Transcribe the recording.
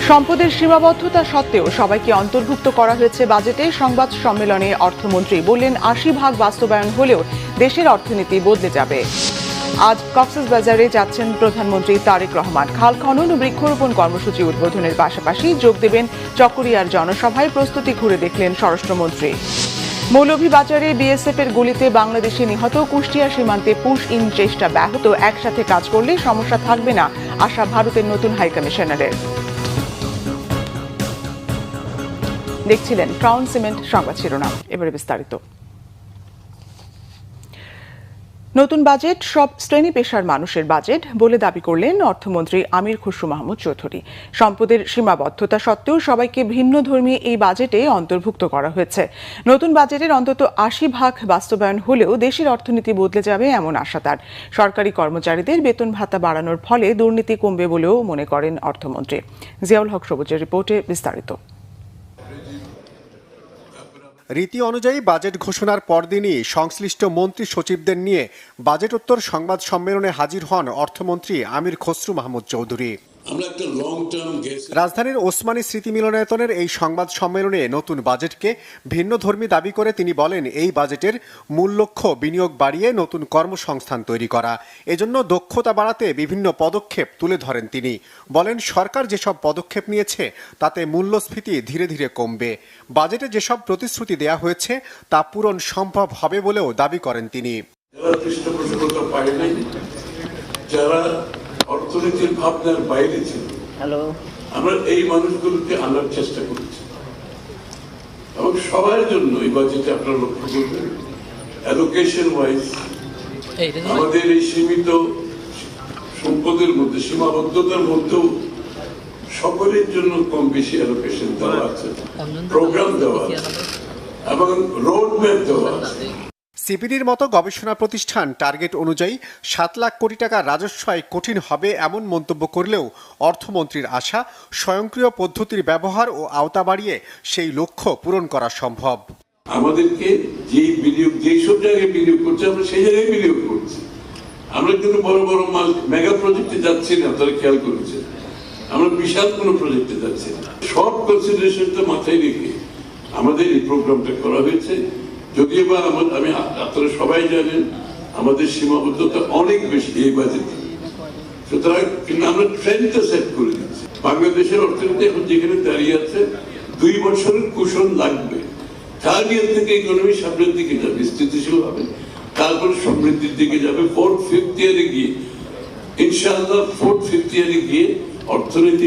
সম্পদের সীমাবদ্ধতা সত্ত্বেও সবাইকে অন্তর্ভুক্ত করা হয়েছে বাজেটে। সংবাদ সম্মেলনে অর্থমন্ত্রী বললেন ৮০% বাস্তবায়ন হলেও দেশের অর্থনীতি বদলে যাবে। আজ কক্সবাজারে যাচ্ছেন প্রধানমন্ত্রী তারেক রহমান। খাল খনন ও বৃক্ষরোপণ কর্মসূচি উদ্বোধনের পাশাপাশি যোগ দেবেন চকরিয়ার জনসভায়। প্রস্তুতি ঘুরে দেখলেন স্বরাষ্ট্রমন্ত্রী। মৌলভীবাজারে বিএসএফ এর গুলিতে বাংলাদেশি নিহত। কুষ্টিয়া সীমান্তে পুশ ইন চেষ্টা ব্যাহত। একসাথে কাজ করলে সমস্যা থাকবে না, আশা ভারতের নতুন হাইকমিশনারের। দেখছিলেন ক্রাউন সিমেন্ট সংবাদ শিরোনাম, এবারে বিস্তারিত। নতুন বাজেট সব শ্রেণী পেশার মানুষের বাজেট বলে দাবি করলেন অর্থমন্ত্রী আমির খসরু মাহমুদ চৌধুরী। সম্পদের সীমাবদ্ধতা সত্ত্বেও সবাইকে ভিন্ন ধর্মী এই বাজেটে অন্তর্ভুক্ত করা হয়েছে। নতুন বাজেটের অন্তত ৮০% বাস্তবায়ন হলেও দেশের অর্থনীতি বদলে যাবে এমন আশা তার। সরকারি কর্মচারীদের বেতন ভাতা বাড়ানোর ফলে দুর্নীতি কমবে বলেও মনে করেন অর্থমন্ত্রী। জিয়াউল হক সবুজের রিপোর্টে বিস্তারিত। রীতি অনুযায়ী বাজেট ঘোষণার পরদিনই সংশ্লিষ্ট মন্ত্রী সচিবদের নিয়ে বাজেটোত্তর সংবাদ সম্মেলনে হাজির হন অর্থমন্ত্রী আমির খসরু মাহমুদ চৌধুরী। রাজধানীর ওসমানী স্মৃতি মিলনায়তনের এই সংবাদ সম্মেলনে নতুন বাজেটকে ভিন্নধর্মী দাবি করে তিনি বলেন, এই বাজেটের মূল লক্ষ্য বিনিয়োগ বাড়িয়ে নতুন কর্মসংস্থান তৈরি করা। এজন্য দক্ষতা বাড়াতে বিভিন্ন পদক্ষেপ তুলে ধরেন তিনি। বলেন, সরকার যেসব পদক্ষেপ নিয়েছে তাতে মূল্যস্ফীতি ধীরে ধীরে কমবে। বাজেটে যেসব প্রতিশ্রুতি দেয়া হয়েছে তা পূরণ সম্ভব হবে বলেও দাবি করেন তিনি। অর্থনীতির ভাবনার বাইরে ছিল, আমরা এই মানুষগুলোকে আনার চেষ্টা করেছি এবং সবার জন্য এই বাজেটে আপনারা লক্ষ্য করবেন অ্যালোকেশন ওয়াইজ আমাদের এই সীমিত সম্পদের মধ্যে, সীমাবদ্ধতার মধ্যেও সকলের জন্য কম বেশি অ্যালোকেশন দেওয়া আছে, প্রোগ্রাম দেওয়া আছে এবং রোড ম্যাপ দেওয়া আছে। সিপিডির মতো গবেষণা প্রতিষ্ঠান টার্গেট অনুযায়ী ৭ লাখ কোটি টাকা রাজস্ব আয় কঠিন হবে এমন মন্তব্য করলেও অর্থমন্ত্রীর আশা স্বয়ংক্রিয় পদ্ধতির ব্যবহার ও আওতা বাড়িয়ে সেই লক্ষ্য পূরণ করা সম্ভব। আমাদেরকে যেই বিনিয়োগ, যেই সব জায়গায় বিনিয়োগ করছে আমরা সেই জায়গায় বিনিয়োগ করছি। আমরা কিন্তু বড় বড় মেগা প্রজেক্টে যাচ্ছি না, তারা খেয়াল করেছে। আমরা বিশাল কোনো প্রজেক্টে যাচ্ছি না। সব কনসিডারেশনটা মাথায় রেখে আমাদের এই প্রোগ্রামটা করা হয়েছে। যদিও বা আমি আপনারা সবাই জানেন আমাদের সীমাবদ্ধতা অনেক বেশি এই বাজেটে, সুতরাং কিন্তু আমরা ট্রেন্ডটা সেট করে দিচ্ছি। বাংলাদেশের অর্থনীতি এখন যেখানে দাঁড়িয়ে আছে 2 বছরের কুশন লাগবে। 3rd ইয়ার থেকে ইকোনমি সামনের দিকে যাবে, স্থিতিশীল হবে, তারপরে সমৃদ্ধির দিকে যাবে। 4th 5th ইয়ারে গিয়ে ইনশাআল্লাহ 4th 5th ইয়ারে গিয়ে অর্থনীতি